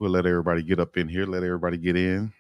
We'll let everybody get up in here. Let everybody get in.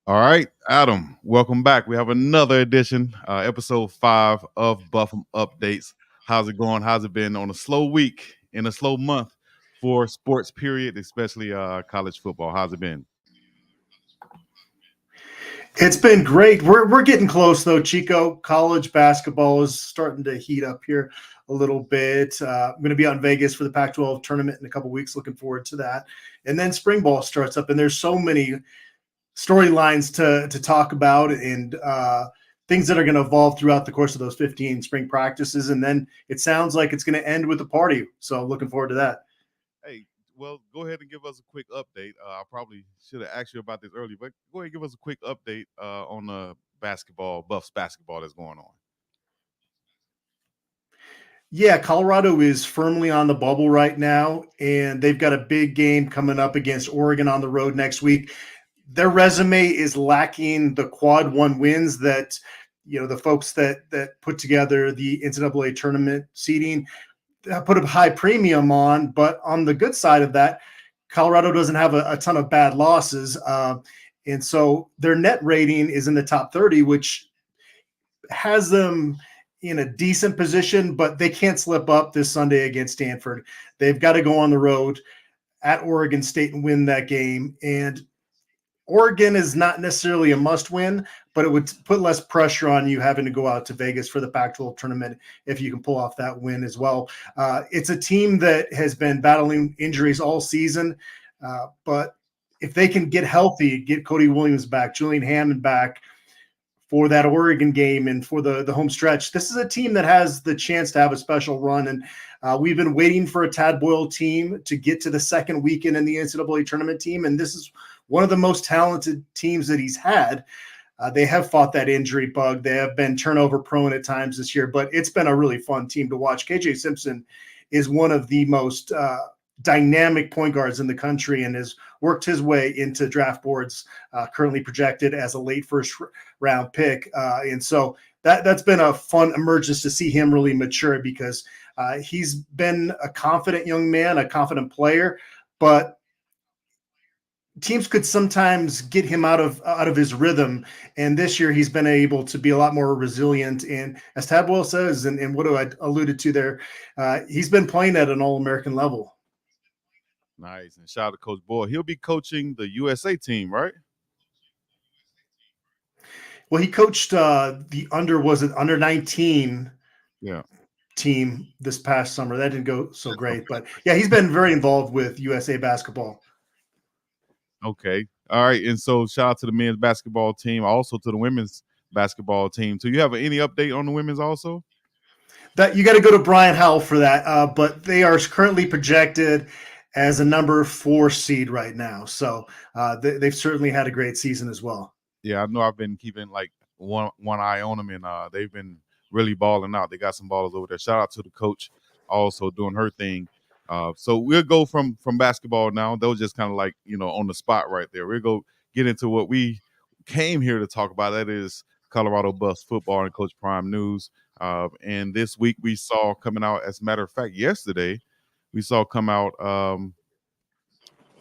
All right, Adam, welcome back. We have another edition, episode 5 of Buffum Updates. How's it going? How's it been on a slow week, in a slow month for sports, period, especially college football? How's it been? It's been great. We're getting close though, Chico. College basketball is starting to heat up here a little bit. I'm going to be out in Vegas for the Pac-12 tournament in a couple weeks. Looking forward to that. And then spring ball starts up, and there's so many storylines to talk about and things that are going to evolve throughout the course of those 15 spring practices. And then it sounds like it's going to end with a party. So looking forward to that. Hey, well, go ahead and give us a quick update. I probably should have asked you about this earlier, but go ahead and give us a quick update on the Buffs basketball that's going on. Yeah, Colorado is firmly on the bubble right now, and they've got a big game coming up against Oregon on the road next week. Their resume is lacking the quad one wins that the folks that put together the NCAA tournament seeding put a high premium on. But on the good side of that, Colorado doesn't have a ton of bad losses, and so their net rating is in the top 30, which has them in a decent position, but they can't slip up this Sunday against Stanford. They've got to go on the road at Oregon State and win that game. And Oregon is not necessarily a must win, but it would put less pressure on you having to go out to Vegas for the Pac-12 tournament if you can pull off that win as well. It's a team that has been battling injuries all season, but if they can get healthy, get Cody Williams back, Julian Hammond back for that Oregon game and for the home stretch, this is a team that has the chance to have a special run. And we've been waiting for a Tad Boyle team to get to the second weekend in the NCAA tournament team, and this is one of the most talented teams that he's had. They have fought that injury bug. They have been turnover prone at times this year, but it's been a really fun team to watch. KJ Simpson is one of the most dynamic point guards in the country and has worked his way into draft boards, currently projected as a late first round pick. And so that's been a fun emergence to see him really mature, because he's been a confident young man, a confident player, but teams could sometimes get him out of his rhythm. And this year he's been able to be a lot more resilient. And as Tad Boyle says, and what I alluded to there, he's been playing at an All-American level. Nice. And shout out to Coach Boyle. He'll be coaching the USA team, right? Well, he coached the under 19 team this past summer. That didn't go so great. But yeah, he's been very involved with USA basketball. Okay. All right. And so shout out to the men's basketball team, also to the women's basketball team. So you have any update on the women's also? That you got to go to Brian Howell for that. But they are currently projected as a number 4 seed right now. So they've certainly had a great season as well. Yeah, I know I've been keeping like one eye on them, and they've been really balling out. They got some ballers over there. Shout out to the coach also doing her thing. So we'll go from basketball now. Those just kind of like, on the spot right there. We'll go get into what we came here to talk about. That is Colorado Buffs football and Coach Prime news. And this week we saw coming out, as a matter of fact, yesterday, we saw come out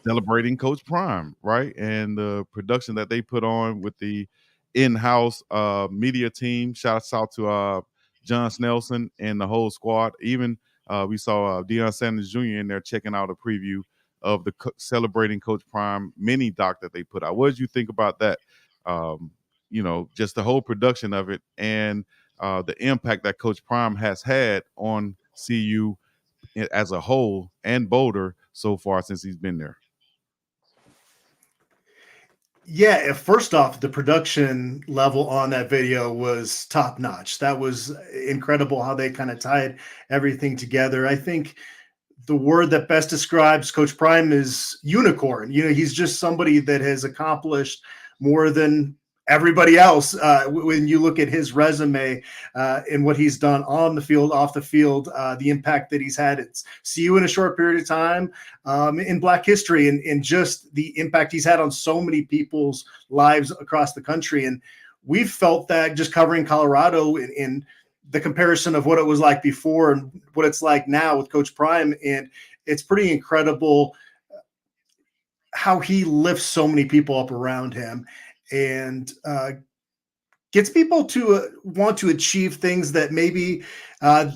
celebrating Coach Prime, right? And the production that they put on with the in-house media team. Shouts out to John Snelson and the whole squad. Even we saw Deion Sanders Jr. in there checking out a preview of the celebrating Coach Prime mini doc that they put out. What did you think about that? Just the whole production of it and the impact that Coach Prime has had on CU as a whole and Boulder so far since he's been there. Yeah, first off, the production level on that video was top notch. That was incredible how they kind of tied everything together. I think the word that best describes Coach Prime is unicorn. He's just somebody that has accomplished more than everybody else. When you look at his resume and what he's done on the field, off the field, the impact that he's had at CU in a short period of time, in Black history, and just the impact he's had on so many people's lives across the country. And we've felt that just covering Colorado in the comparison of what it was like before and what it's like now with Coach Prime. And it's pretty incredible how he lifts so many people up around him and gets people to want to achieve things that maybe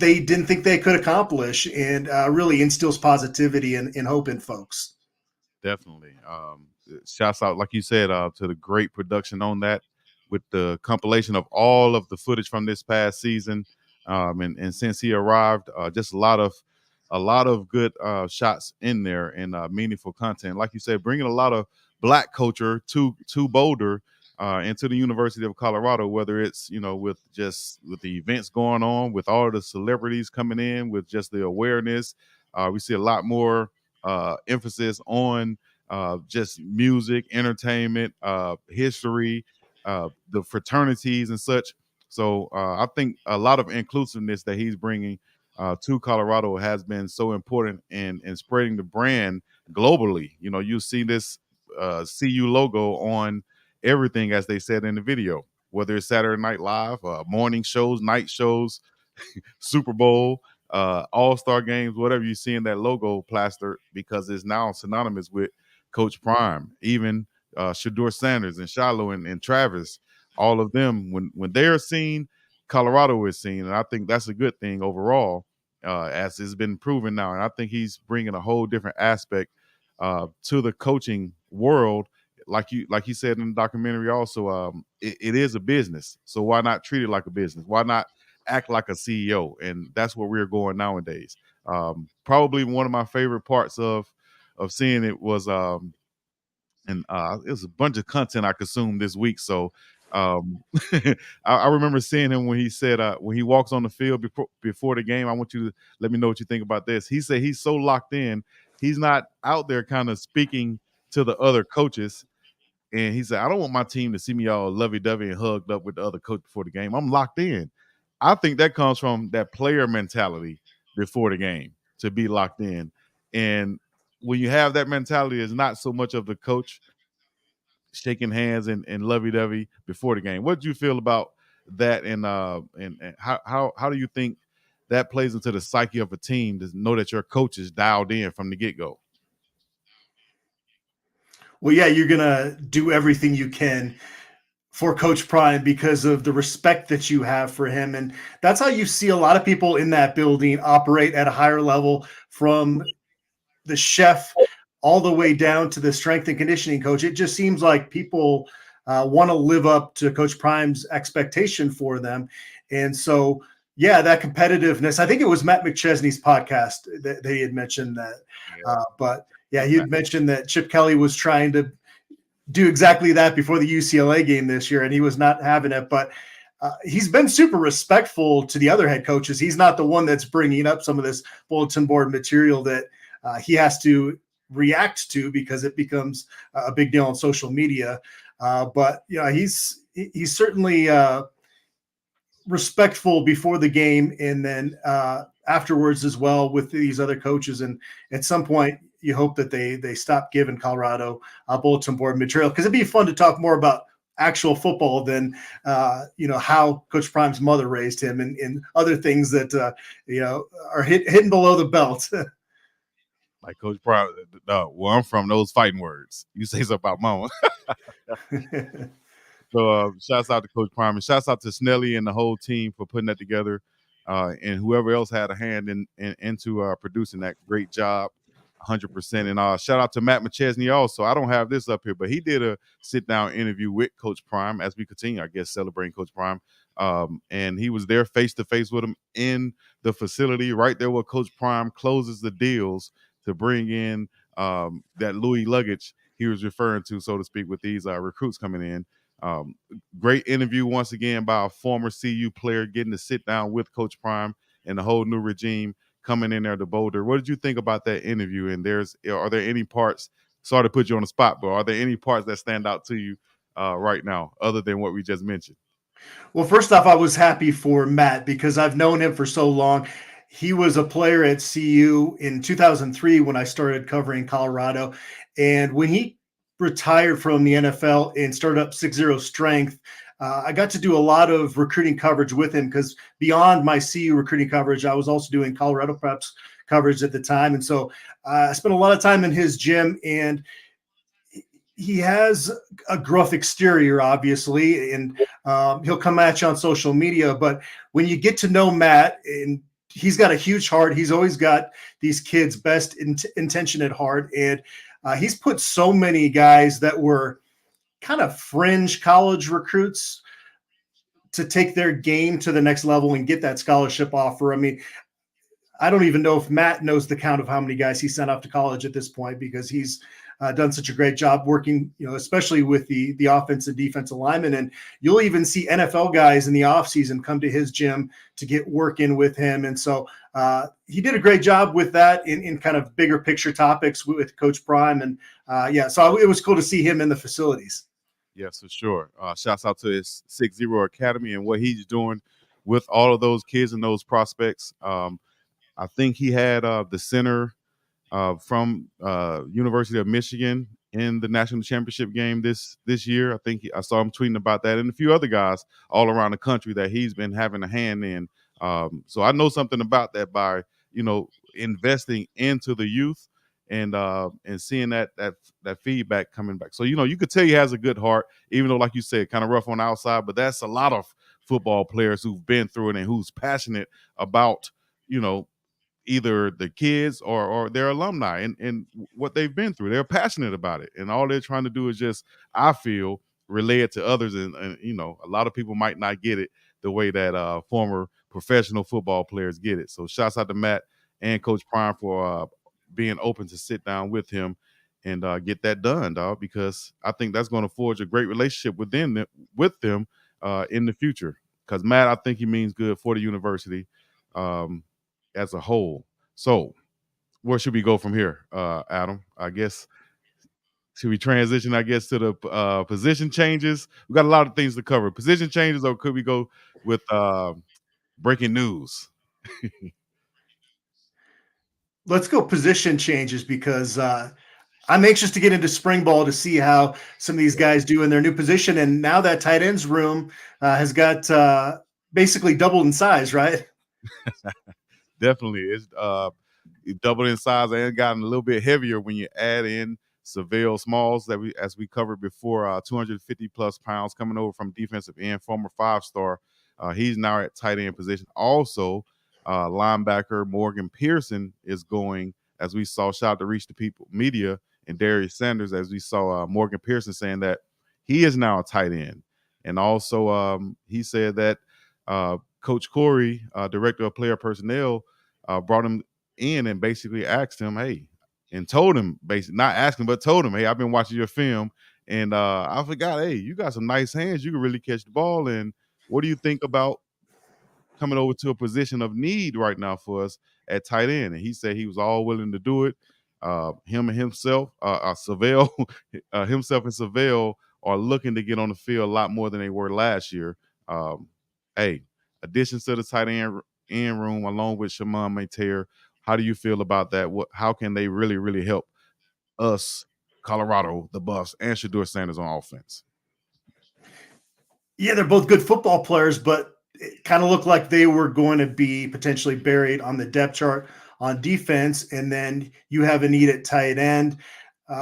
they didn't think they could accomplish, and really instills positivity and hope in folks. Definitely. Shouts out, like you said, to the great production on that, with the compilation of all of the footage from this past season. And since he arrived, just a lot of good shots in there, and meaningful content. Like you said, bringing a lot of Black culture to Boulder, into the University of Colorado, whether it's, with the events going on, with all the celebrities coming in, with just the awareness. We see a lot more emphasis on just music, entertainment, history, the fraternities and such. So I think a lot of inclusiveness that he's bringing to Colorado has been so important in spreading the brand globally. You see this CU logo on everything, as they said in the video, whether it's Saturday Night Live, morning shows, night shows, Super Bowl, All-Star games, whatever you see in that logo plastered, because it's now synonymous with Coach Prime. Even Shador Sanders and Shiloh and Travis, all of them, when they're seen, Colorado is seen. And I think that's a good thing overall, as it's been proven now. And I think he's bringing a whole different aspect to the coaching world. Like you said in the documentary also, it is a business. So why not treat it like a business? Why not act like a CEO? And that's where we're going nowadays. Probably one of my favorite parts of seeing it was, and it was a bunch of content I consumed this week. So I remember seeing him when he said, when he walks on the field before the game, I want you to let me know what you think about this. He said he's so locked in, he's not out there kind of speaking to the other coaches. And he said, I don't want my team to see me all lovey-dovey and hugged up with the other coach before the game. I'm locked in. I think that comes from that player mentality before the game, to be locked in. And when you have that mentality, it's not so much of the coach shaking hands and lovey-dovey before the game. What do you feel about that? And how do you think that plays into the psyche of a team to know that your coach is dialed in from the get-go? Well, yeah, you're going to do everything you can for Coach Prime because of the respect that you have for him. And that's how you see a lot of people in that building operate at a higher level, from the chef all the way down to the strength and conditioning coach. It just seems like people want to live up to Coach Prime's expectation for them. And so, yeah, that competitiveness, I think it was Matt McChesney's podcast that he had mentioned that. But yeah, he had mentioned that Chip Kelly was trying to do exactly that before the UCLA game this year, and he was not having it. But he's been super respectful to the other head coaches. He's not the one that's bringing up some of this bulletin board material that he has to react to because it becomes a big deal on social media. But he's certainly respectful before the game, and then afterwards as well with these other coaches. And at some point, you hope that they stop giving Colorado bulletin board material, because it'd be fun to talk more about actual football than how Coach Prime's mother raised him and other things that are hidden below the belt. Like Coach Prime, where I'm from, those fighting words. You say something about mama. So shouts out to Coach Prime, and shouts out to Snelly and the whole team for putting that together, and whoever else had a hand into producing that. Great job, 100%. And shout out to Matt McChesney also. I don't have this up here, but he did a sit-down interview with Coach Prime as we continue, I guess, celebrating Coach Prime. And he was there face-to-face with him in the facility, right there where Coach Prime closes the deals to bring in that Louis luggage he was referring to, so to speak, with these recruits coming in. Great interview once again by a former CU player getting to sit down with Coach Prime and the whole new regime coming in there to Boulder. What did you think about that interview? And are there any parts? Sorry to put you on the spot, but are there any parts that stand out to you right now, other than what we just mentioned? Well, first off, I was happy for Matt because I've known him for so long. He was a player at CU in 2003 when I started covering Colorado. And when he retired from the NFL and started up 6-0 Strength, I got to do a lot of recruiting coverage with him because beyond my CU recruiting coverage, I was also doing Colorado Preps coverage at the time. And so I spent a lot of time in his gym, and he has a gruff exterior, obviously, and he'll come at you on social media. But when you get to know Matt, and he's got a huge heart, he's always got these kids' best intention at heart. And he's put so many guys that were kind of fringe college recruits to take their game to the next level and get that scholarship offer. I mean, I don't even know if Matt knows the count of how many guys he sent off to college at this point, because he's done such a great job working, especially with the offense and defensive linemen. And you'll even see NFL guys in the offseason come to his gym to get work in with him. And so he did a great job with that in kind of bigger picture topics with Coach Prime. And so it was cool to see him in the facilities. Yes, for sure. Shouts out to his 6-0 Academy and what he's doing with all of those kids and those prospects. I think he had the center from University of Michigan in the national championship game this year. I saw him tweeting about that, and a few other guys all around the country that he's been having a hand in. So I know something about that by investing into the youth and seeing that feedback coming back. So you could tell he has a good heart, even though, like you said, kind of rough on the outside. But that's a lot of football players who've been through it and who's passionate about either the kids or their alumni and what they've been through. They're passionate about it, and all they're trying to do is just, I feel, relay it to others. And a lot of people might not get it the way that former professional football players get it. So shouts out to Matt and Coach Prime for being open to sit down with him and get that done, dog, because I think that's going to forge a great relationship with them in the future. Because Matt, I think he means good for the university as a whole. So where should we go from here, Adam? I guess, should we transition, to the position changes? We got a lot of things to cover. Position changes, or could we go with breaking news? Let's go position changes, because I'm anxious to get into spring ball to see how some of these guys do in their new position. And now that tight ends room has got basically doubled in size, right? Definitely. It's doubled in size and gotten a little bit heavier when you add in Savell Smalls, as we covered before, 250 plus pounds, coming over from defensive end, former 5-star. He's now at tight end position. Also, linebacker Morgan Pearson is going, as we saw. Shout out to Reach the People Media and Darius Sanders, as we saw Morgan Pearson saying that he is now a tight end. And also he said that Coach Corey, director of player personnel, brought him in and basically asked him, hey, and told him, basically not asking, but told him, hey, I've been watching your film, and I forgot, hey, you got some nice hands. You can really catch the ball. And what do you think about coming over to a position of need right now for us at tight end? And he said he was all willing to do it. Himself and Savell are looking to get on the field a lot more than they were last year. Additions to the tight end room, along with Shimon Mateer. How do you feel about that? How can they really, really help us, Colorado, the Buffs, and Shedeur Sanders on offense? Yeah, they're both good football players, but it kind of looked like they were going to be potentially buried on the depth chart on defense. And then you have a need at tight end.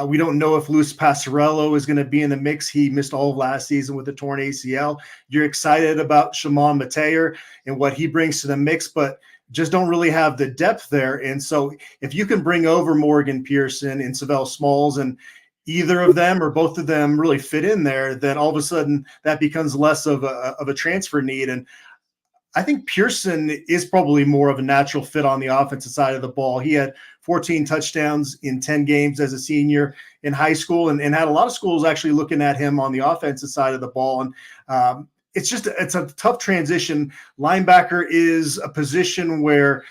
We don't know if Luis Passarello is going to be in the mix. He missed all of last season with a torn ACL. You're excited about Shimon Mateer and what he brings to the mix, but just don't really have the depth there. And so if you can bring over Morgan Pearson and Savell Smalls, and either of them or both of them really fit in there, then all of a sudden that becomes less of a transfer need. And I think Pearson is probably more of a natural fit on the offensive side of the ball. He had 14 touchdowns in 10 games as a senior in high school, and had a lot of schools actually looking at him on the offensive side of the ball. And it's a tough transition. Linebacker is a position where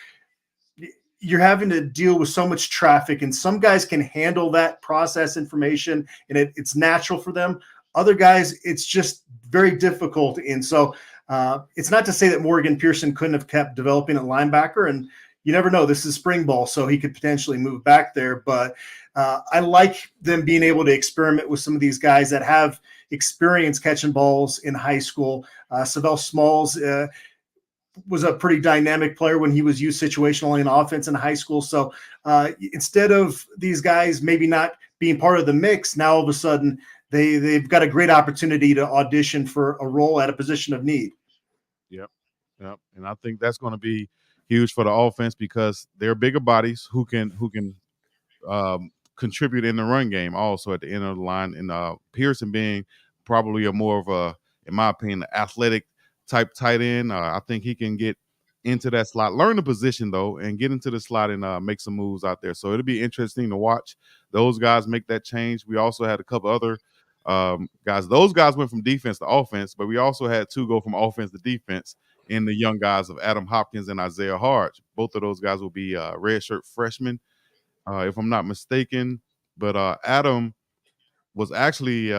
you're having to deal with so much traffic, and some guys can handle that process information and it's natural for them. Other guys, it's just very difficult. And so it's not to say that Morgan Pearson couldn't have kept developing at linebacker, and you never know. This is spring ball, so he could potentially move back there. But I like them being able to experiment with some of these guys that have experience catching balls in high school. Savell Smalls was a pretty dynamic player when he was used situationally in offense in high school. So instead of these guys maybe not being part of the mix, now all of a sudden they've got a great opportunity to audition for a role at a position of need. Yep. And I think that's going to be huge for the offense because they're bigger bodies who can contribute in the run game also at the end of the line. And Pearson being probably a more of a, in my opinion, athletic type tight end. I think he can get into that slot, learn the position though, and get into the slot and make some moves out there. So it'll be interesting to watch those guys make that change. We also had a couple other guys. Those guys went from defense to offense, but we also had two go from offense to defense in the young guys of Adam Hopkins and Isaiah Harge. Both of those guys will be redshirt freshmen, if I'm not mistaken. But Adam was actually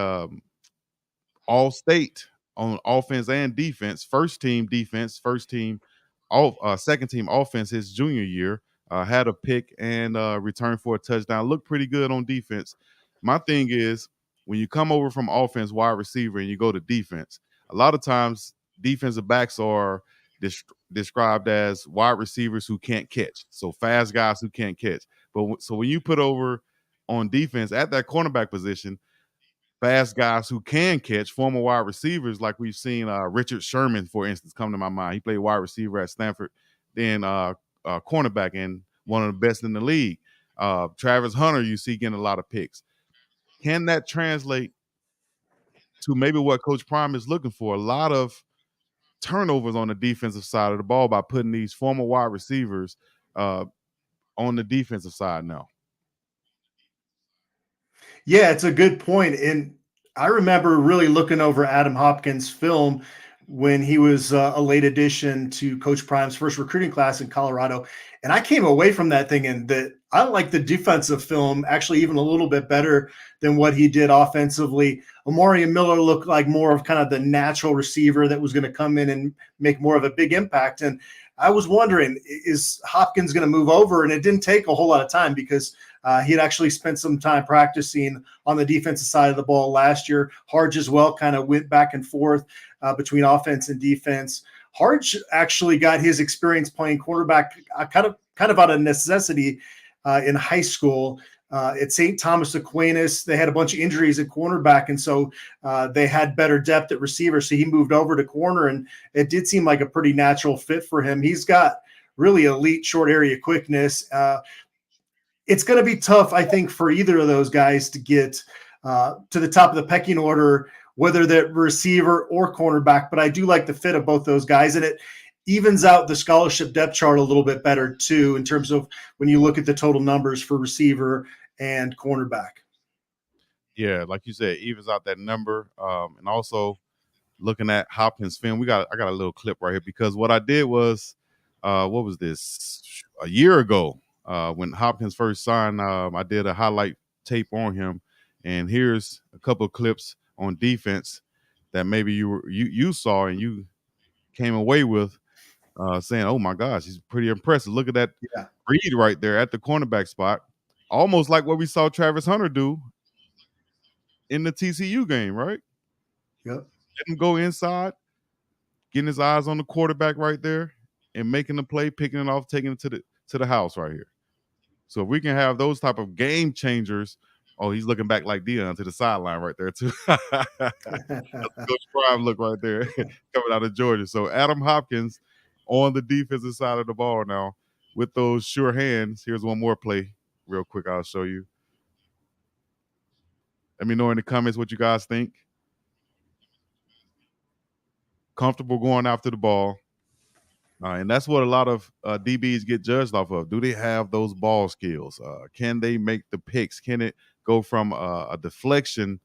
all state on offense and defense, first team defense, second team offense his junior year, had a pick and returned for a touchdown. Looked pretty good on defense. My thing is when you come over from offense wide receiver and you go to defense, a lot of times defensive backs are described as wide receivers who can't catch. So fast guys who can't catch. So when you put over on defense at that cornerback position, fast guys who can catch, former wide receivers like we've seen Richard Sherman, for instance, come to my mind. He played wide receiver at Stanford, then cornerback and one of the best in the league. Travis Hunter, you see getting a lot of picks. Can that translate to maybe what Coach Prime is looking for? A lot of turnovers on the defensive side of the ball by putting these former wide receivers on the defensive side now. Yeah, it's a good point. And I remember really looking over Adam Hopkins' film when he was a late addition to Coach Prime's first recruiting class in Colorado. And I came away from that thinking that I like the defensive film actually even a little bit better than what he did offensively. Omarion Miller looked like more of kind of the natural receiver that was going to come in and make more of a big impact. And I was wondering, is Hopkins going to move over? And it didn't take a whole lot of time because he had actually spent some time practicing on the defensive side of the ball last year. Harge as well kind of went back and forth between offense and defense. Harge actually got his experience playing quarterback kind of out of necessity in high school. At St. Thomas Aquinas, they had a bunch of injuries at cornerback, and so they had better depth at receiver. So he moved over to corner, and it did seem like a pretty natural fit for him. He's got really elite short area quickness. It's going to be tough, I think, for either of those guys to get to the top of the pecking order, whether they're receiver or cornerback. But I do like the fit of both those guys, and it evens out the scholarship depth chart a little bit better too, in terms of when you look at the total numbers for receiver and cornerback. Yeah, like you said, evens out that number. And also looking at Hopkins' film, I got a little clip right here because what I did was, what was this? A year ago, when Hopkins first signed, I did a highlight tape on him, and here's a couple of clips on defense that maybe you saw and you came away with saying, "Oh my gosh, he's pretty impressive." Look at that read right there at the cornerback spot, almost like what we saw Travis Hunter do in the TCU game, right? Yep. Let him go inside, getting his eyes on the quarterback right there, and making the play, picking it off, taking it to the house right here. So if we can have those type of game changers. Oh, he's looking back like Dion to the sideline right there too. That's Coach Prime look right there coming out of Georgia. So Adam Hopkins on the defensive side of the ball now with those sure hands. Here's one more play real quick. I'll show you. Let me know in the comments what you guys think. Comfortable going after the ball. And that's what a lot of DBs get judged off of. Do they have those ball skills? Can they make the picks? Can it go from a deflection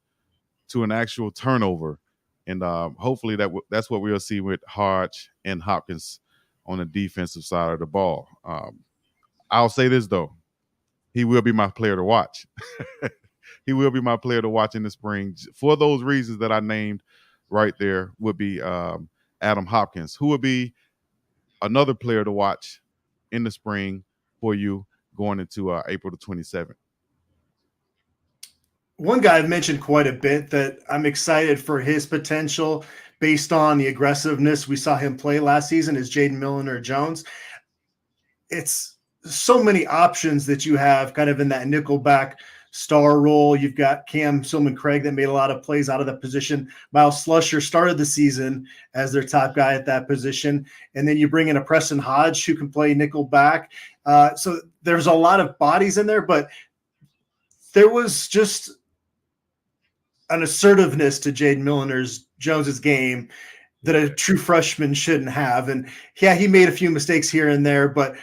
to an actual turnover? And hopefully that's what we'll see with Hodge and Hopkins on the defensive side of the ball. I'll say this, though. He will be my player to watch. He will be my player to watch in the spring for those reasons that I named right there. Would be Adam Hopkins, who would be another player to watch in the spring for you going into April the 27th. One guy I've mentioned quite a bit that I'm excited for his potential based on the aggressiveness we saw him play last season is Jaden Milner-Jones. It's so many options that you have kind of in that nickelback star role. You've got Cam Silman-Craig that made a lot of plays out of that position. Miles Slusher started the season as their top guy at that position. And then you bring in a Preston Hodge who can play nickelback. So there's a lot of bodies in there, but there was just an assertiveness to Jaden Milner-Jones's game that a true freshman shouldn't have. And yeah, he made a few mistakes here and there, but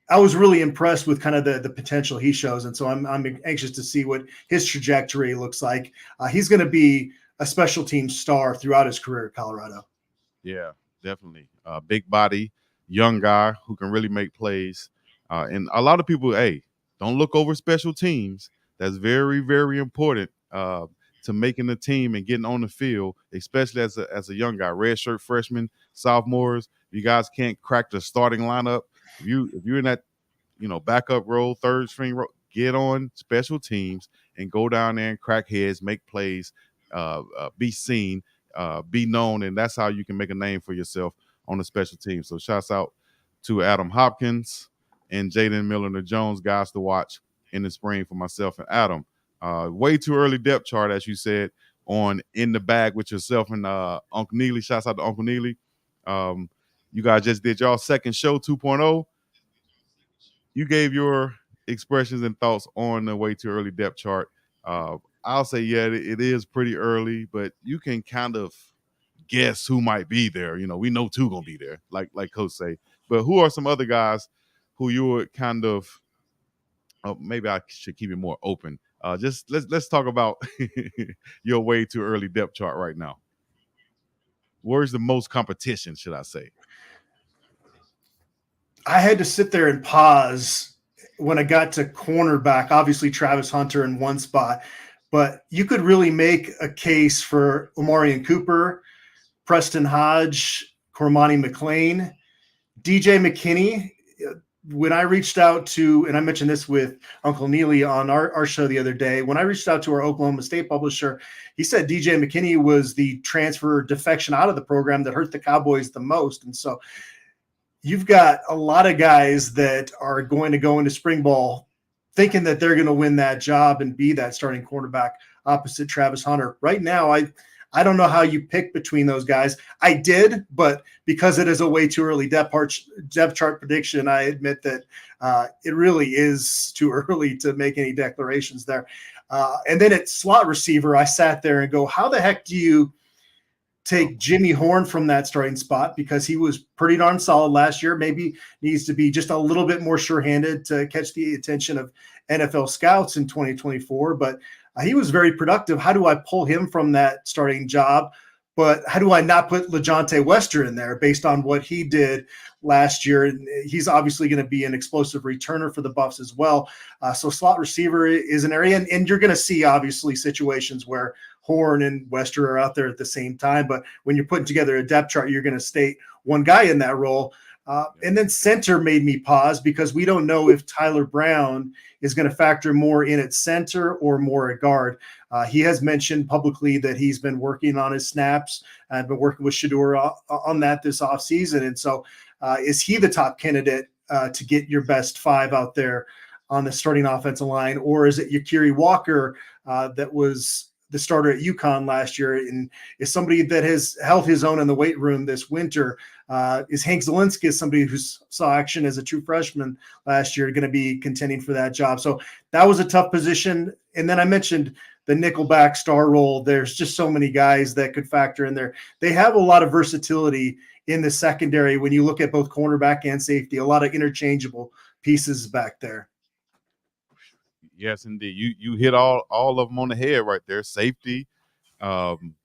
I was really impressed with kind of the potential he shows. And so I'm anxious to see what his trajectory looks like. He's going to be a special team star throughout his career at Colorado. Yeah, definitely. Big body, young guy who can really make plays. And a lot of people, hey, don't look over special teams. That's very, very important to making the team and getting on the field, especially as a young guy. Redshirt freshmen, sophomores, you guys can't crack the starting lineup. If you're in that, backup role, third string role, get on special teams and go down there and crack heads, make plays, be seen, be known, and that's how you can make a name for yourself on the special team. So shouts out to Adam Hopkins and Jaden Milner-Jones, guys to watch in the spring for myself and Adam. Way too early depth chart, as you said, on In the Bag with yourself and Uncle Neely. Shouts out to Uncle Neely. You guys just did y'all second show 2.0. You gave your expressions and thoughts on the way too early depth chart. I'll say, yeah, it is pretty early, but you can kind of guess who might be there. We know two gonna be there, like Coach say. But who are some other guys who you would kind of? Maybe I should keep it more open. Just let's talk about your way too early depth chart right now. Where's the most competition, should I say? I had to sit there and pause when I got to cornerback. Obviously, Travis Hunter in one spot, but you could really make a case for Omarion Cooper, Preston Hodge, Cormani McLean, DJ McKinney. When I reached out to, and I mentioned this with Uncle Neely on our show the other day, when I reached out to our Oklahoma State publisher, he said DJ McKinney was the transfer defection out of the program that hurt the Cowboys the most. And so you've got a lot of guys that are going to go into spring ball thinking that they're going to win that job and be that starting quarterback opposite Travis Hunter. Right now, I don't know how you pick between those guys. I did, but because it is a way too early depth chart prediction, I admit that it really is too early to make any declarations there. And then at slot receiver, I sat there and go, how the heck do you take Jimmy Horn from that starting spot, because he was pretty darn solid last year, maybe needs to be just a little bit more sure-handed to catch the attention of NFL scouts in 2024, but he was very productive. How do I pull him from that starting job? But how do I not put LeJontay Wester in there based on what he did last year? And he's obviously going to be an explosive returner for the Buffs as well. So slot receiver is an area, and you're going to see obviously situations where Horn and Wester are out there at the same time. But when you're putting together a depth chart, you're going to state one guy in that role. And then center made me pause because we don't know if Tyler Brown is going to factor more in at center or more at guard. He has mentioned publicly that he's been working on his snaps and been working with Shedeur on that this offseason. And so is he the top candidate to get your best five out there on the starting offensive line? Or is it Yakiri Walker that was the starter at UConn last year and is somebody that has held his own in the weight room this winter? Is Hank Zielinski, somebody who saw action as a true freshman last year, going to be contending for that job? So that was a tough position. And then I mentioned the nickelback star role. There's just so many guys that could factor in there. They have a lot of versatility in the secondary when you look at both cornerback and safety. A lot of interchangeable pieces back there. Yes, indeed. You hit all of them on the head right there. Safety, um,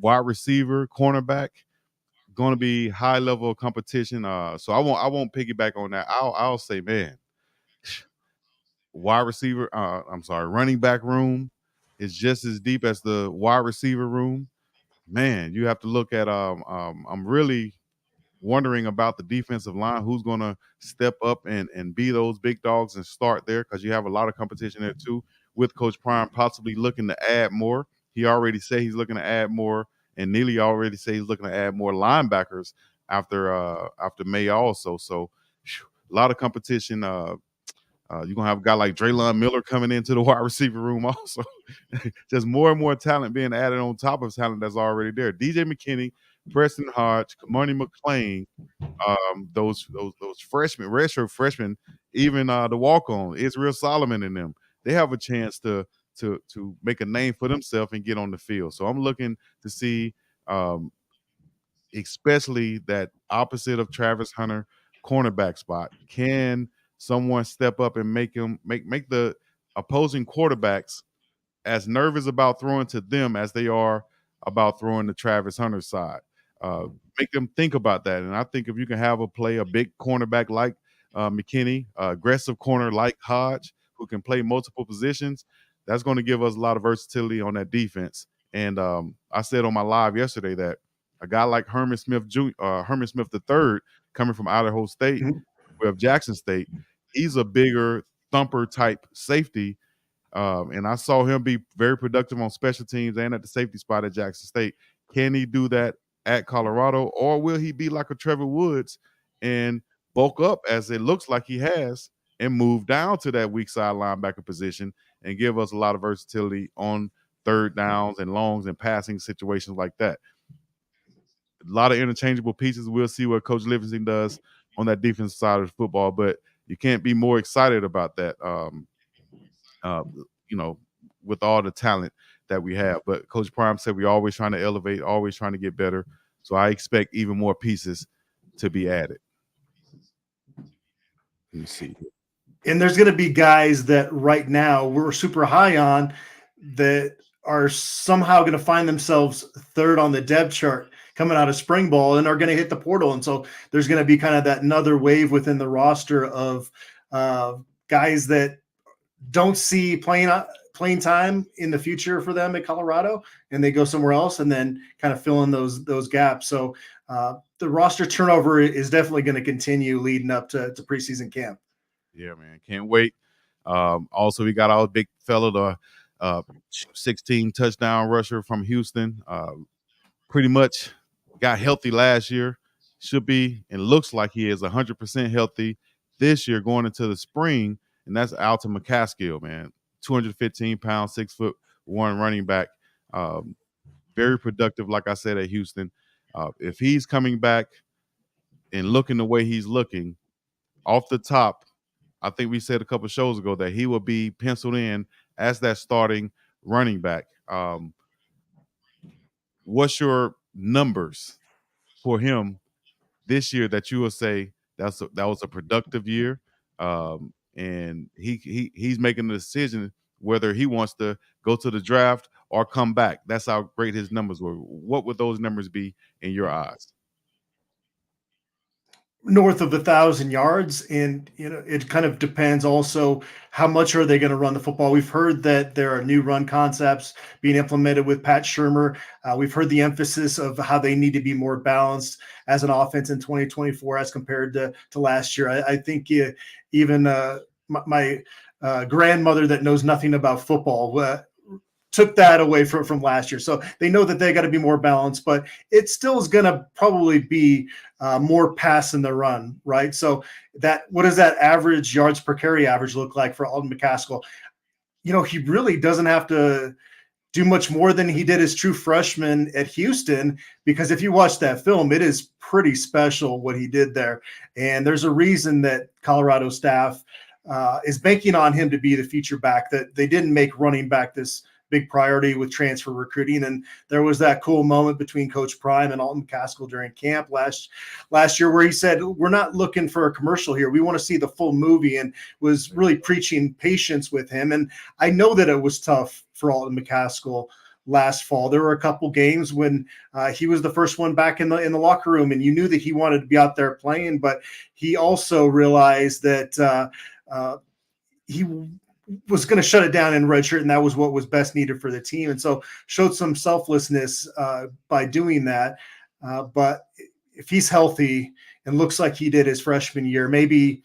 wide receiver, cornerback, going to be high level of competition. So I won't piggyback on that. I'll say, man, wide receiver. Running back room is just as deep as the wide receiver room. Man, you have to look at. I'm really wondering about the defensive line, who's going to step up and be those big dogs and start there, because you have a lot of competition there too, with Coach Prime possibly looking to add more. He already said he's looking to add more, and Neely already said he's looking to add more linebackers after May also. So a lot of competition. You're going to have a guy like Draylon Miller coming into the wide receiver room also. Just more and more talent being added on top of talent that's already there. DJ McKinney, Preston Hodge, Money McClain, those freshmen, redshirt freshmen, even the walk-on, Israel Solomon and them, they have a chance to make a name for themselves and get on the field. So I'm looking to see, especially that opposite of Travis Hunter cornerback spot. Can someone step up and make the opposing quarterbacks as nervous about throwing to them as they are about throwing to Travis Hunter's side? Make them think about that. And I think if you can have a big cornerback like McKinney, aggressive corner like Hodge, who can play multiple positions, that's going to give us a lot of versatility on that defense. And I said on my live yesterday that a guy like Herman Smith III, coming from Idaho State, with Jackson State, he's a bigger thumper type safety. And I saw him be very productive on special teams and at the safety spot at Jackson State. Can he do that at Colorado, or will he be like a Trevor Woods and bulk up as it looks like he has and move down to that weak side linebacker position and give us a lot of versatility on third downs and longs and passing situations like that? A lot of interchangeable pieces. We'll see what Coach Livingston does on that defensive side of the football, but you can't be more excited about that, with all the talent that we have. But Coach Prime said we're always trying to elevate, always trying to get better. So I expect even more pieces to be added. Let me see. And there's going to be guys that right now we're super high on that are somehow going to find themselves third on the depth chart coming out of spring ball and are going to hit the portal. And so there's going to be kind of that another wave within the roster of guys that don't see playing time in the future for them at Colorado, and they go somewhere else and then kind of fill in those gaps. So the roster turnover is definitely going to continue leading up to preseason camp. Yeah, man. Can't wait. Also, we got our big fella, the 16 touchdown rusher from Houston. Pretty much got healthy last year. Should be, and looks like he is 100% healthy this year going into the spring. And that's Alton McCaskill, man. 215 pounds, 6'1" running back. Very productive, like I said, at Houston. If he's coming back and looking the way he's looking, off the top, I think we said a couple shows ago that he will be penciled in as that starting running back. What's your numbers for him this year that you will say that was a productive year? And he's making the decision whether he wants to go to the draft or come back. That's how great his numbers were. What would those numbers be in your eyes? North of 1,000 yards. And, it kind of depends also how much are they going to run the football. We've heard that there are new run concepts being implemented with Pat Shurmur. We've heard the emphasis of how they need to be more balanced as an offense in 2024 as compared to last year. I think even my grandmother that knows nothing about football took that away from last year. So they know that they got to be more balanced, but it still is going to probably be more pass in the run, right? So what does that average yards per carry average look like for Alton McCaskill? He really doesn't have to do much more than he did as true freshman at Houston, because if you watch that film, it is pretty special what he did there. And there's a reason that Colorado staff is banking on him to be the feature back, that they didn't make running back this big priority with transfer recruiting. And there was that cool moment between Coach Prime and Alton McCaskill during camp last year where he said, we're not looking for a commercial here. We want to see the full movie, and was really preaching patience with him. And I know that it was tough for Alton McCaskill last fall. There were a couple games when he was the first one back in the locker room, and you knew that he wanted to be out there playing, but he also realized that he was going to shut it down in redshirt, and that was what was best needed for the team. And so showed some selflessness by doing that. But if he's healthy and looks like he did his freshman year, maybe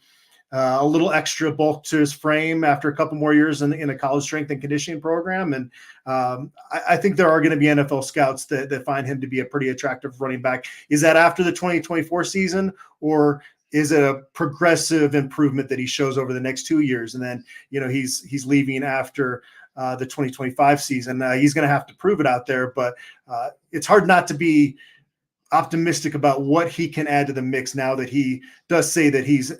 a little extra bulk to his frame after a couple more years in a college strength and conditioning program. And I think there are going to be NFL scouts that find him to be a pretty attractive running back. Is that after the 2024 season, or is it a progressive improvement that he shows over the next 2 years? And then, he's leaving after the 2025 season. He's going to have to prove it out there, but it's hard not to be optimistic about what he can add to the mix now that he does say that he's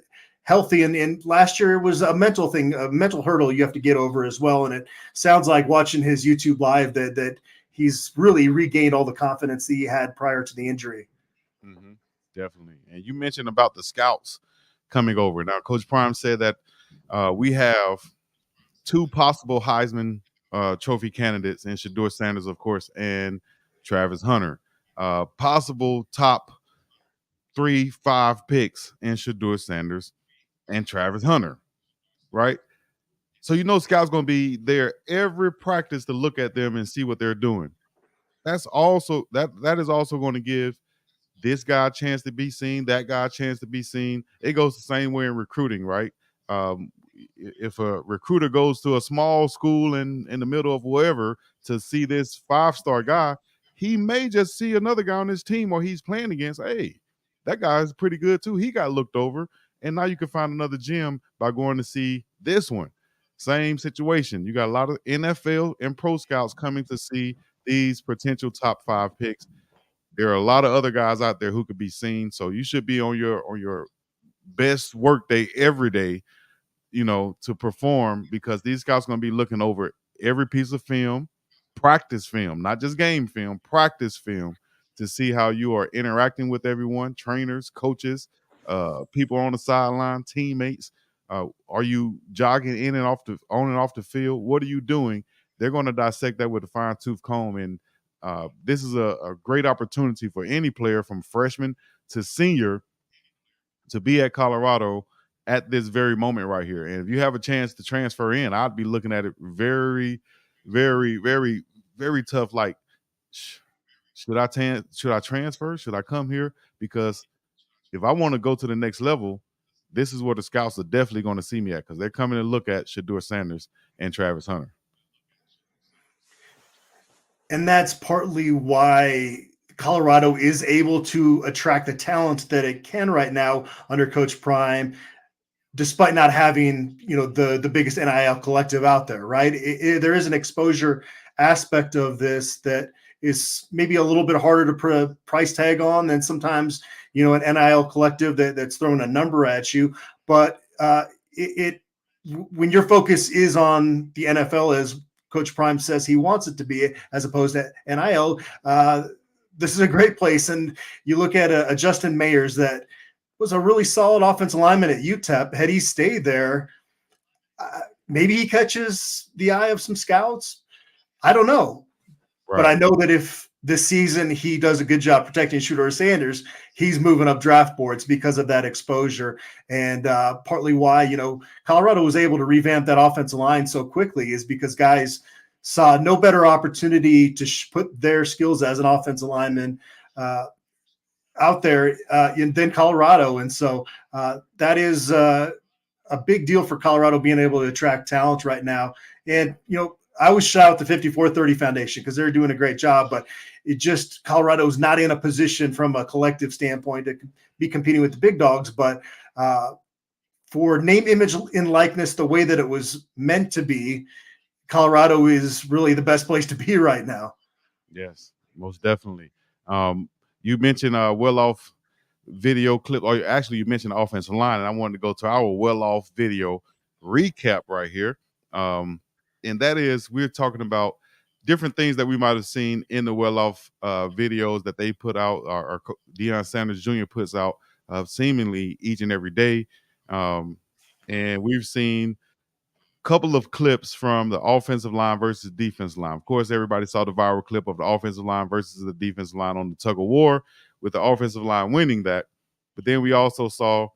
healthy. And last year it was a mental thing, a mental hurdle you have to get over as well. And it sounds like watching his YouTube live that he's really regained all the confidence that he had prior to the injury. Mm-hmm. Definitely. And you mentioned about the scouts coming over. Now, Coach Prime said that we have 2 possible Heisman Trophy candidates in Shedeur Sanders, of course, and Travis Hunter. Possible top 3-5 picks in Shedeur Sanders and Travis Hunter, right? So scouts going to be there every practice to look at them and see what they're doing. That's also that is also going to give this guy a chance to be seen, that guy a chance to be seen. It goes the same way in recruiting, right? If a recruiter goes to a small school in the middle of wherever to see this 5-star guy, he may just see another guy on his team or he's playing against. Hey, that guy is pretty good too. He got looked over. And now you can find another gym by going to see this one. Same situation. You got a lot of NFL and pro scouts coming to see these potential top 5 picks. There are a lot of other guys out there who could be seen. So you should be on your best work day every day, to perform, because these scouts are going to be looking over every piece of film, practice film, not just game film, practice film, to see how you are interacting with everyone, trainers, coaches, people on the sideline, teammates. Are you jogging on and off the field? What are you doing? They're going to dissect that with a fine-tooth comb. And this is a great opportunity for any player from freshman to senior to be at Colorado at this very moment right here. And if you have a chance to transfer in, I'd be looking at it very, very, very, very tough. Like, should I transfer? Should I come here? Because if I want to go to the next level, this is where the scouts are definitely going to see me at, because they're coming to look at Shedeur Sanders and Travis Hunter. And that's partly why Colorado is able to attract the talent that it can right now under Coach Prime, despite not having, the biggest NIL collective out there, right? There is an exposure aspect of this that is maybe a little bit harder to put a price tag on than sometimes, an NIL collective that's throwing a number at you. But when your focus is on the NFL, as Coach Prime says he wants it to be, as opposed to NIL, this is a great place. And you look at a Justin Mayers that was a really solid offensive lineman at UTEP. Had he stayed there, maybe he catches the eye of some scouts. I don't know. Right. But I know that if this season he does a good job protecting Shedeur Sanders, he's moving up draft boards because of that exposure. And partly why, Colorado was able to revamp that offensive line so quickly is because guys saw no better opportunity to put their skills as an offensive lineman out there than Colorado. And so that is a big deal for Colorado being able to attract talent right now. And, I always shout out the 5430 Foundation because they're doing a great job, but Colorado's not in a position from a collective standpoint to be competing with the big dogs. But for name, image, and likeness, the way that it was meant to be, Colorado is really the best place to be right now. Yes, most definitely. You mentioned a well-off video clip, or actually you mentioned the offensive line, and I wanted to go to our well-off video recap right here. And that is, we're talking about different things that we might have seen in the well-off videos that they put out, or Deion Sanders Jr. puts out seemingly each and every day. And we've seen a couple of clips from the offensive line versus defensive line. Of course, everybody saw the viral clip of the offensive line versus the defensive line on the tug of war, with the offensive line winning that. But then we also saw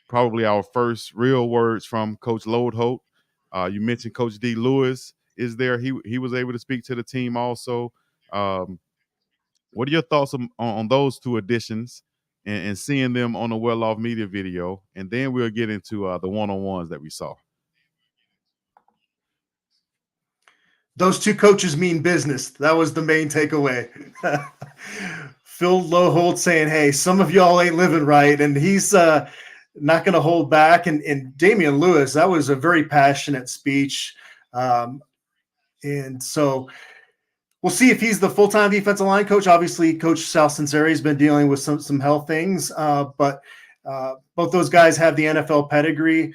probably our first real words from Coach Lodeholt. You mentioned Coach D. Lewis is there. He was able to speak to the team also. What are your thoughts on those two additions, and seeing them on the well-off media video? And then we'll get into the one-on-ones that we saw. Those two coaches mean business. That was the main takeaway. Phil Lodeholt saying, hey, some of y'all ain't living right. And he's not going to hold back. And Damian Lewis, that was a very passionate speech. And so we'll see if he's the full-time defensive line coach. Obviously, Coach Sal Sinceri has been dealing with some health things. But both those guys have the NFL pedigree.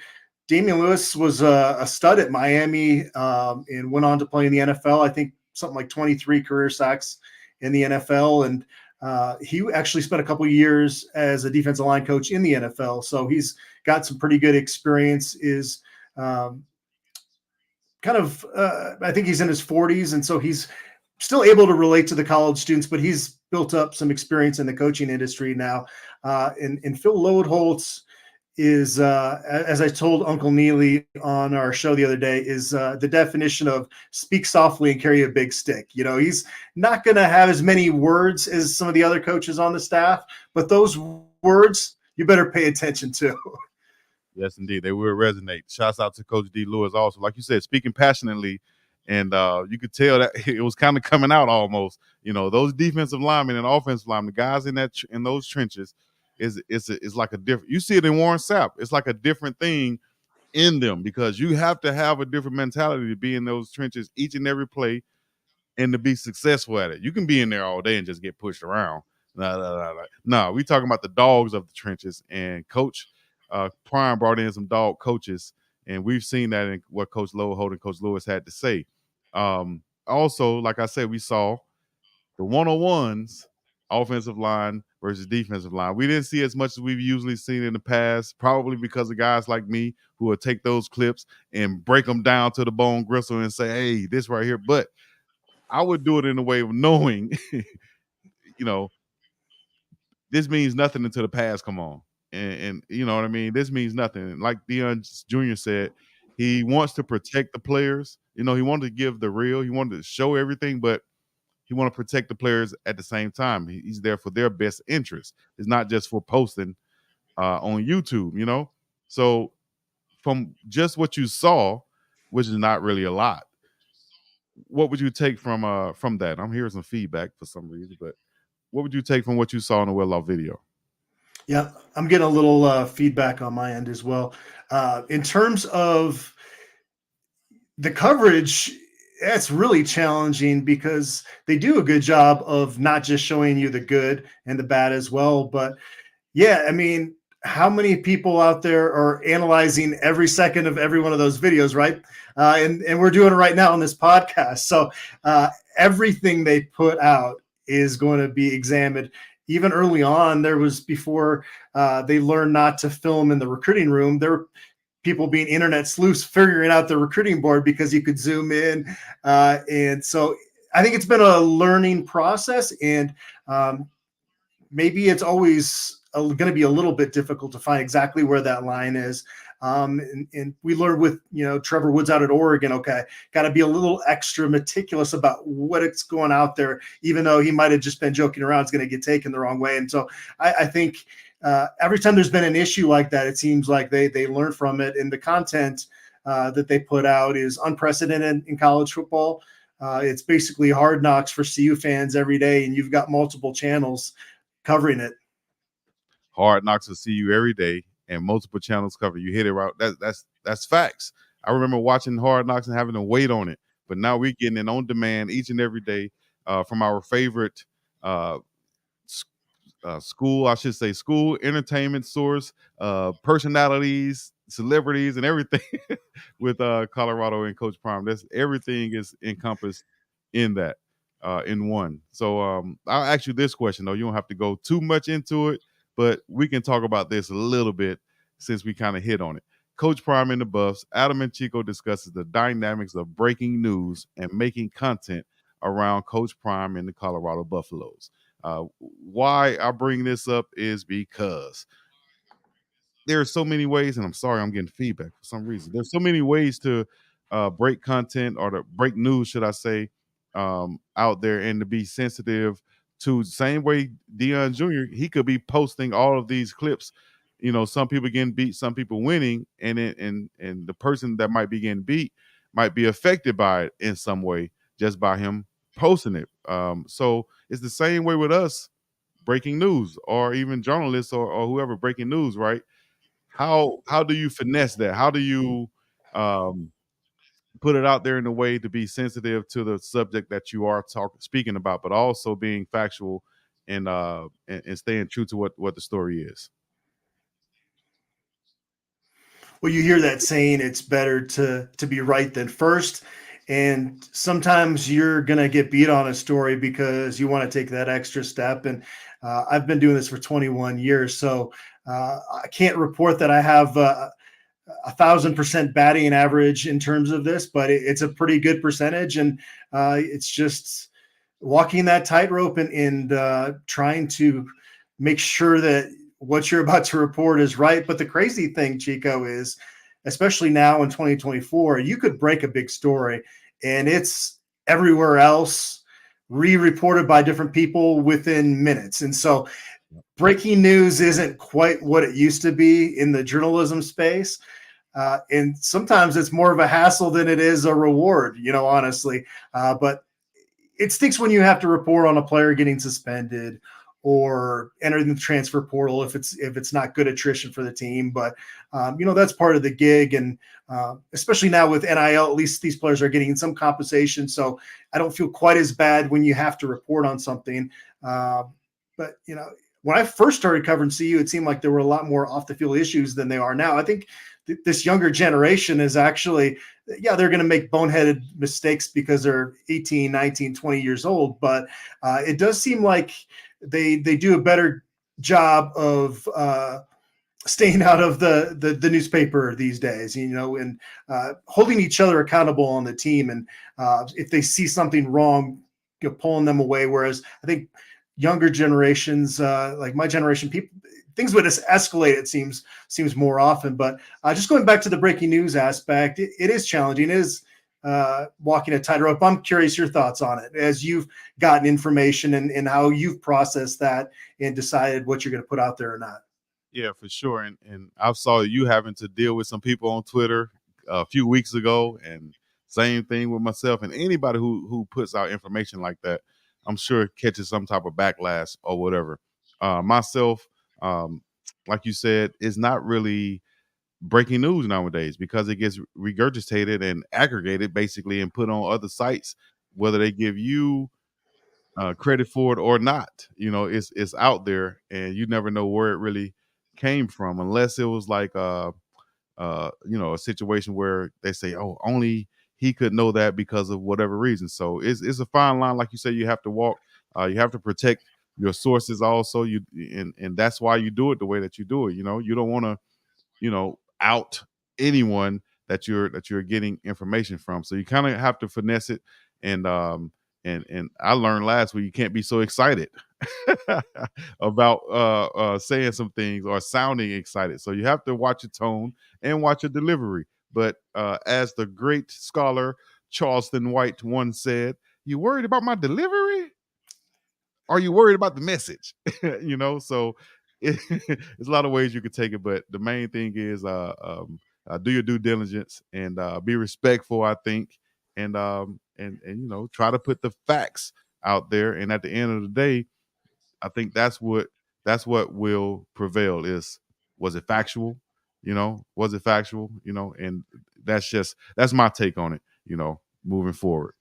Damian Lewis was a stud at Miami and went on to play in the NFL. I think something like 23 career sacks in the NFL. And he actually spent a couple of years as a defensive line coach in the NFL. So he's got some pretty good experience. I think he's in his 40s. And so he's still able to relate to the college students, but he's built up some experience in the coaching industry now. And Phil Lodeholtz is, as I told Uncle Neely on our show the other day, is the definition of speak softly and carry a big stick. You know, he's not going to have as many words as some of the other coaches on the staff, but those words you better pay attention to. Yes, indeed. They will resonate. Shouts out to Coach D. Lewis also. Like you said, speaking passionately, and you could tell that it was kind of coming out almost. You know, those defensive linemen and offensive linemen, the guys in those trenches, is like a different. You see it in Warren Sapp. It's like a different thing in them, because you have to have a different mentality to be in those trenches each and every play and to be successful at it. You can be in there all day and just get pushed around. No, we talking about the dogs of the trenches, and Coach Prime brought in some dog coaches, and we've seen that in what Coach Lodeholt and Coach Lewis had to say. Also, like I said, we saw the one-on-ones, offensive line versus defensive line. We didn't see as much as we've usually seen in the past, probably because of guys like me who will take those clips and break them down to the bone gristle and say, hey, this right here. But I would do it in a way of knowing, you know, this means nothing until the pass come on. And you know what I mean? This means nothing. Like Deion Jr. said, he wants to protect the players. You know, he wanted to give the real. He wanted to show everything, but he want to protect the players at the same time. He's there for their best interest. It's not just for posting on YouTube, you know? So from just what you saw, which is not really a lot, what would you take from that? I'm hearing some feedback for some reason, but what would you take from what you saw in the well-off video? Yeah, I'm getting a little feedback on my end as well. In terms of the coverage, it's really challenging because they do a good job of not just showing you the good and the bad as well. But yeah, I mean, how many people out there are analyzing every second of every one of those videos, right? And we're doing it right now on this podcast. So everything they put out is going to be examined. Even early on, before they learned not to film in the recruiting room, there were people being internet sleuths figuring out the recruiting board because you could zoom in. And so I think it's been a learning process, and maybe it's always going to be a little bit difficult to find exactly where that line is. And we learned with, Trevor Woods out at Oregon, okay, got to be a little extra meticulous about what it's going out there, even though he might have just been joking around, it's going to get taken the wrong way. And so I think every time there's been an issue like that, it seems like they learn from it. And the content that they put out is unprecedented in college football. It's basically Hard Knocks for CU fans every day, and you've got multiple channels covering it. Hard Knocks for CU every day, and multiple channels cover. You hit it right. That's facts. I remember watching Hard Knocks and having to wait on it, but now we're getting it on demand each and every day from our favorite school entertainment source, personalities, celebrities, and everything with Colorado and Coach Prime. Everything is encompassed in that in one. So I'll ask you this question though. You don't have to go too much into it, but we can talk about this a little bit since we kind of hit on it. Coach Prime in the Buffs, Adam and Chico discusses the dynamics of breaking news and making content around Coach Prime and the Colorado Buffaloes. Why I bring this up is because there are so many ways, and I'm sorry, I'm getting feedback for some reason. There's so many ways to break content or to break news, should I say, out there, and to be sensitive to the same way Dion Jr. He could be posting all of these clips. You know, some people getting beat, some people winning, and the person that might be getting beat might be affected by it in some way just by him posting it. So it's the same way with us breaking news, or even journalists or whoever breaking news, right? How do you finesse that? How do you um, put it out there in a way to be sensitive to the subject that you are speaking about, but also being factual and staying true to what the story is? Well, you hear that saying, it's better to be right than first. And sometimes you're going to get beat on a story because you want to take that extra step. And I've been doing this for 21 years. So I can't report that I have 1,000% batting average in terms of this, but it's a pretty good percentage. And it's just walking that tightrope and trying to make sure that what you're about to report is right. But the crazy thing, Chico, is especially now in 2024, you could break a big story and it's everywhere else re-reported by different people within minutes. And so breaking news isn't quite what it used to be in the journalism space. And sometimes it's more of a hassle than it is a reward, honestly. But it stinks when you have to report on a player getting suspended or entering the transfer portal if it's not good attrition for the team. But that's part of the gig, and especially now with NIL, at least these players are getting some compensation. So I don't feel quite as bad when you have to report on something. But when I first started covering CU, it seemed like there were a lot more off the field issues than they are now. I think this younger generation is actually, they're going to make boneheaded mistakes because they're 18, 19, 20 years old. But it does seem like they do a better job of staying out of the newspaper these days, and holding each other accountable on the team. And if they see something wrong, pulling them away. Whereas I think younger generations, like my generation, people, things would escalate. It seems more often. But just going back to the breaking news aspect, it is challenging. It is walking a tightrope. I'm curious your thoughts on it as you've gotten information and how you've processed that and decided what you're going to put out there or not. Yeah, for sure. And I saw you having to deal with some people on Twitter a few weeks ago, and same thing with myself. And anybody who puts out information like that, I'm sure catches some type of backlash or whatever. Myself, like you said, is not really breaking news nowadays because it gets regurgitated and aggregated basically and put on other sites, whether they give you credit for it or not. It's out there, and you never know where it really came from, unless it was like a situation where they say, "Oh, only he could know that because of whatever reason." So it's a fine line, like you say, you have to walk. You have to protect your sources also. And that's why you do it the way that you do it. You don't want to out anyone that you're getting information from. So you kind of have to finesse it. And I learned last week you can't be so excited about saying some things or sounding excited. So you have to watch your tone and watch your delivery. But as the great scholar Charleston White once said, "You worried about my delivery? Are you worried about the message?" So it's a lot of ways you could take it, but the main thing is do your due diligence and be respectful, I think, and try to put the facts out there. And at the end of the day, I think that's what will prevail. Was it factual? Was it factual? And that's my take on it. Moving forward.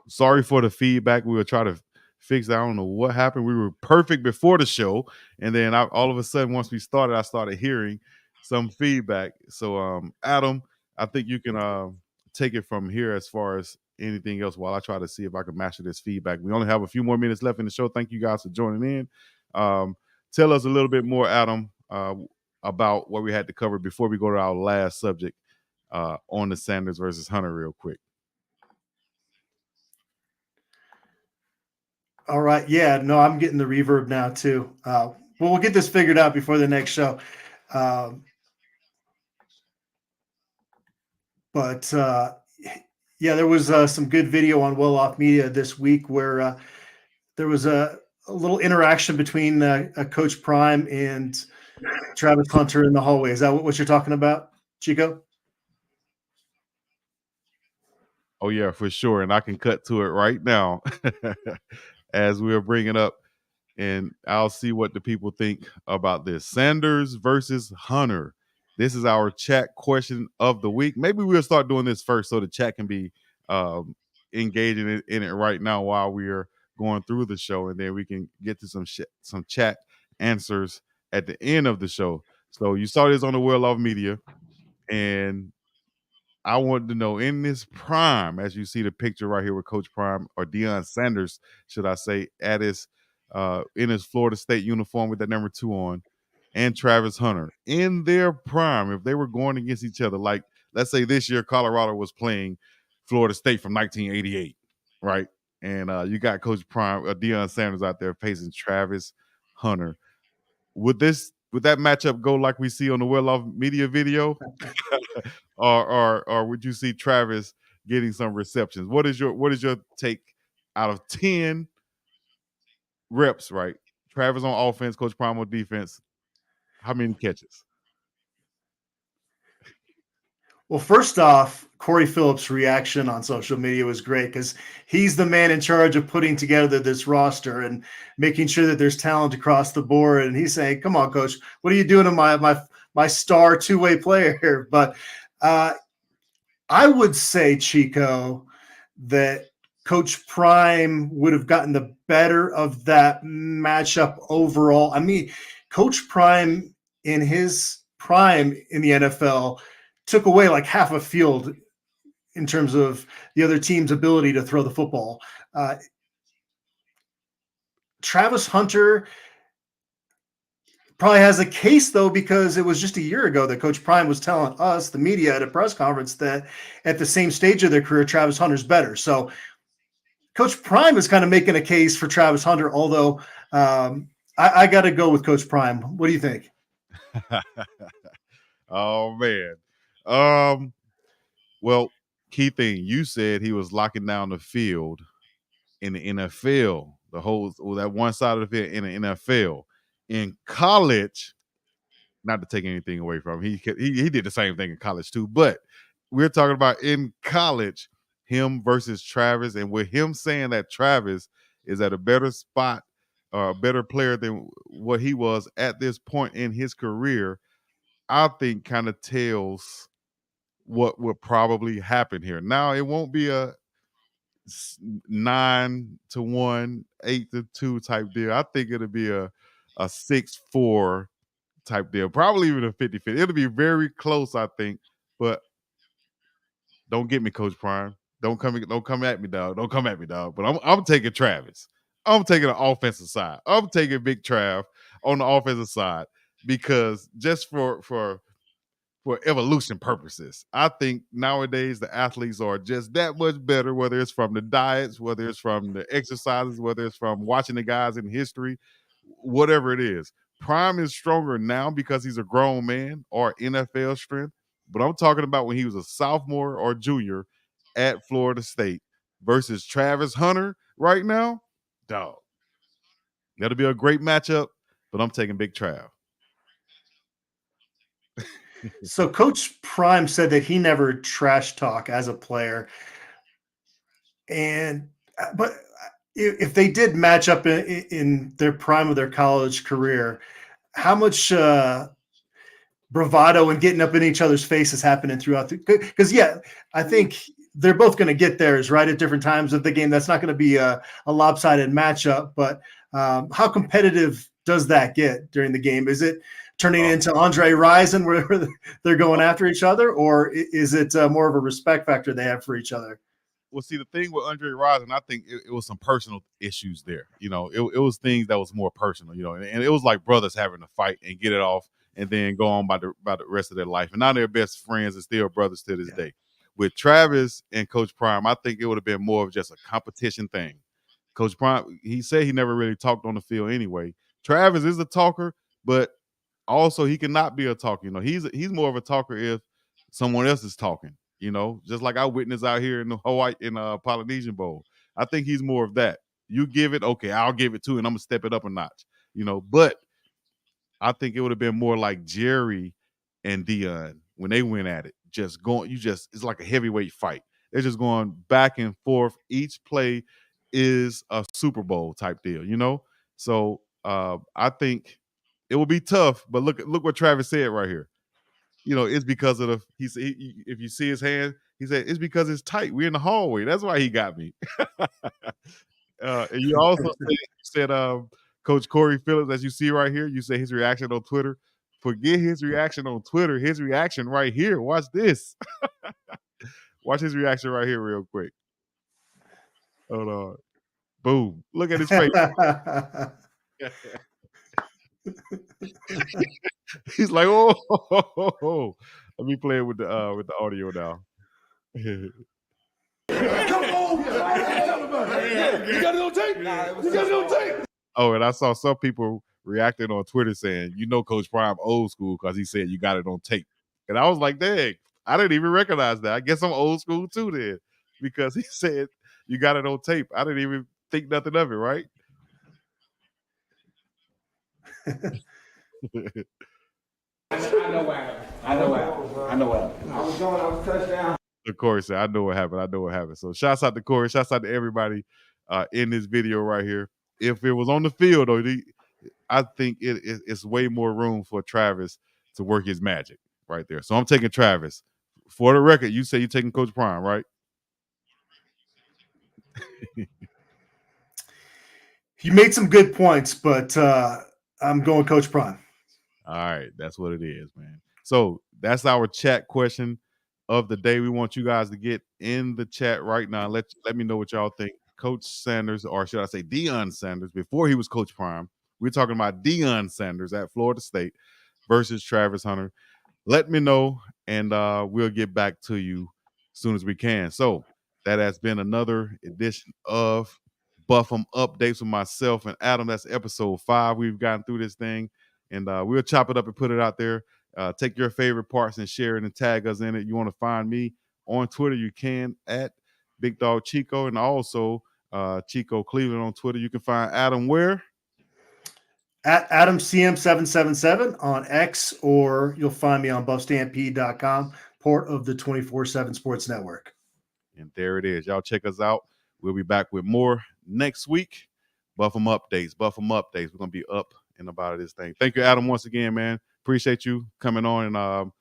Sorry for the feedback. We will try to fix that. I don't know what happened. We were perfect before the show, and then all of a sudden, once we started, I started hearing some feedback. So, Adam, I think you can take it from here as far as anything else while I try to see if I can master this feedback. We only have a few more minutes left in the show. Thank you guys for joining in. Tell us a little bit more, Adam, about what we had to cover before we go to our last subject on the Sanders versus Hunter real quick. All right. Yeah, no, I'm getting the reverb now too. Well, we'll get this figured out before the next show. But yeah, there was some good video on Well Off Media this week where there was a little interaction between Coach Prime and Travis Hunter in the hallway. Is that what you're talking about, Chico? Oh, yeah, for sure. And I can cut to it right now as we're bringing up, and I'll see what the people think about this. Sanders versus Hunter. This is our chat question of the week. Maybe we'll start doing this first so the chat can be engaging in it right now while we're going through the show, and then we can get to some chat answers at the end of the show. So you saw this on the Well Off Media, and I wanted to know, in this prime, as you see the picture right here with Coach Prime, or Deion Sanders, should I say, at his in his Florida State uniform with that number 2 on, and Travis Hunter in their prime, if they were going against each other, like let's say this year Colorado was playing Florida State from 1988, right? And you got Coach Prime, Deion Sanders out there facing Travis Hunter. Would that matchup go like we see on the Well Off Media video? or would you see Travis getting some receptions? What is your take out of 10 reps, right? Travis on offense, Coach Prime on defense. How many catches? Well, first off, Corey Phillips' reaction on social media was great because he's the man in charge of putting together this roster and making sure that there's talent across the board. And he's saying, "Come on, Coach, what are you doing to my star two-way player here?" But I would say, Chico, that Coach Prime would have gotten the better of that matchup overall. I mean, Coach Prime in his prime in the NFL took away like half a field in terms of the other team's ability to throw the football. Travis Hunter probably has a case, though, because it was just a year ago that Coach Prime was telling us, the media, at a press conference that at the same stage of their career, Travis Hunter's better. So Coach Prime is kind of making a case for Travis Hunter, although I got to go with Coach Prime. What do you think? Oh, man. Well, key thing, you said he was locking down the field in the NFL, that one side of the field in the NFL. In college, not to take anything away from him, he did the same thing in college too, but we're talking about in college, him versus Travis, and with him saying that Travis is at a better spot or a better player than what he was at this point in his career, I think kind of tells what would probably happen here. Now, it won't be a 9-1, 8-2 type deal. I think it'll be a 6-4 type deal, probably even a 50-50. It'll be very close, I think. But don't get me, Coach Prime. Don't come at me, dog. Don't come at me, dog. But I'm taking Travis. I'm taking the offensive side. I'm taking Big Trav on the offensive side because just for evolution purposes, I think nowadays the athletes are just that much better, whether it's from the diets, whether it's from the exercises, whether it's from watching the guys in history, whatever it is. Prime is stronger now because he's a grown man or NFL strength, but I'm talking about when he was a sophomore or junior at Florida State versus Travis Hunter right now, dog. That'll be a great matchup, but I'm taking Big Trav. So Coach Prime said that he never trash talk as a player. But if they did match up in their prime of their college career, how much bravado and getting up in each other's faces happening throughout because I think they're both going to get theirs right at different times of the game. That's not going to be a lopsided matchup, but how competitive does that get during the game? Is it turning into Andre Rison where they're going after each other, or is it more of a respect factor they have for each other? Well, see, the thing with Andre Rison, I think it was some personal issues there. You know, it was things that was more personal. You know, and it was like brothers having to fight and get it off, and then go on by the rest of their life. And now they're best friends and still brothers to this day. With Travis and Coach Prime, I think it would have been more of just a competition thing. Coach Prime, he said he never really talked on the field anyway. Travis is a talker, but also he cannot be a talker. You know, he's more of a talker if someone else is talking. You know, just like I witnessed out here in the Hawaii in Polynesian Bowl. I think he's more of that. You give it, okay, I'll give it too, and I'm gonna step it up a notch. You know, but I think it would have been more like Jerry and Dion when they went at it. Just going, it's like a heavyweight fight. They're just going back and forth. Each play is a Super Bowl type deal, you know? So I think it will be tough, but look what Travis said right here. You know, it's because of if you see his hand, he said, it's because it's tight. We're in the hallway. That's why he got me. And you also said Coach Corey Phillips, as you see right here, you say his reaction on Twitter. Forget his reaction on Twitter. His reaction right here. Watch this. Watch his reaction right here real quick. Hold on. Boom. Look at his face. He's like, oh. Let me play it with the audio now. Come on. You got it on tape? You got it on tape. Oh, and I saw some people reacting on Twitter saying, you know, Coach Prime old school because he said you got it on tape. And I was like, dang, I didn't even recognize that. I guess I'm old school too then, because he said you got it on tape. I didn't even think nothing of it, right? I know what happened. I was touchdown. Of course, I know what happened. So shouts out to Corey. Shouts out to everybody in this video right here. If it was on the field, though, I think it's way more room for Travis to work his magic right there. So I'm taking Travis. For the record, you say you're taking Coach Prime, right? You made some good points, but I'm going Coach Prime. All right, that's what it is, man. So that's our chat question of the day. We want you guys to get in the chat right now. Let me know what y'all think. Coach Sanders, or should I say Deion Sanders, before he was Coach Prime. We're talking about Deion Sanders at Florida State versus Travis Hunter. Let me know, and we'll get back to you as soon as we can. So that has been another edition of Buff 'em Updates with myself and Adam. That's episode 5. We've gotten through this thing, and we'll chop it up and put it out there. Take your favorite parts and share it and tag us in it. You want to find me on Twitter, you can at BiggDogg Chico, and also Chico Cleveland on Twitter. You can find Adam where? At AdamCM777 on X, or you'll find me on BuffStampede.com, part of the 24/7 Sports Network. And there it is. Y'all check us out. We'll be back with more next week. Buff 'em Updates. We're going to be up and about this thing. Thank you, Adam, once again, man. Appreciate you coming on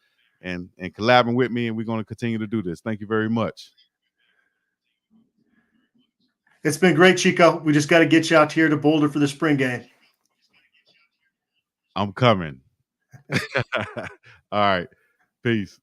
and collabing with me, and we're going to continue to do this. Thank you very much. It's been great, Chico. We just got to get you out here to Boulder for the spring game. I'm coming. All right. Peace.